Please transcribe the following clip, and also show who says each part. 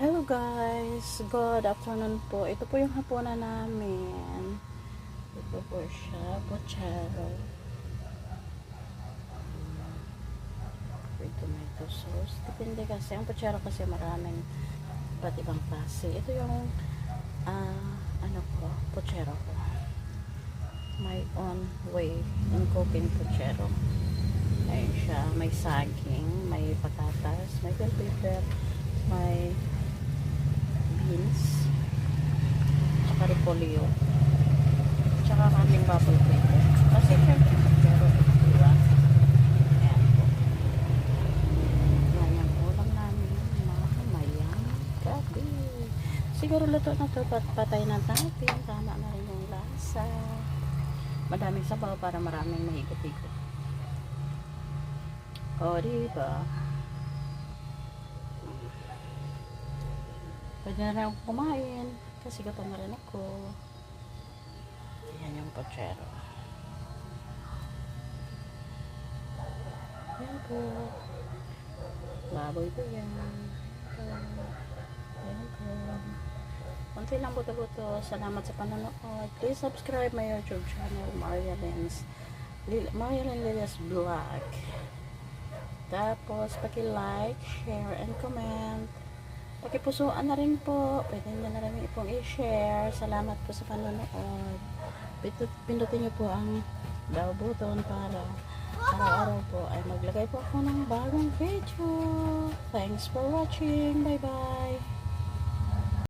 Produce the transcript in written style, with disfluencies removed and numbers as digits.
Speaker 1: Hello guys, good afternoon po. Ito po yung hapunan namin. Ito po siya, pochero. With tomato sauce. Depende kasi, ang pochero kasi maraming iba't ibang klase. Ito yung, pochero ko. My own way in cooking pochero. Ayun siya, may saging, may patatas, may bell pepper, may beans, tsaka repolyo, tsaka kaming bubble pepper. Kasi syempre pero diba? Ayan po. Yan yung ulam namin mamayang gabi. Siguro luto na to, patay na natin. Tama na rin yung lasa. Madaming sabaw para maraming mahigop-higop. O diba? Pwede na rin ako kumain kasi gutom na rin ako. Ayan yung pochero. Ayan po. Baboy po yan. Ayan po. Kunti lang buto-buto. Salamat sa panonood. Please subscribe my YouTube channel, Maria Lens Vlog. Tapos, paki-like, share, and comment. Pakipusuan na rin po. Pwede nyo na rin pong i-share. Salamat po sa panonood. Pindutin nyo po ang bell button para araw-araw po ay maglagay po ako ng bagong video. Thanks for watching. Bye-bye.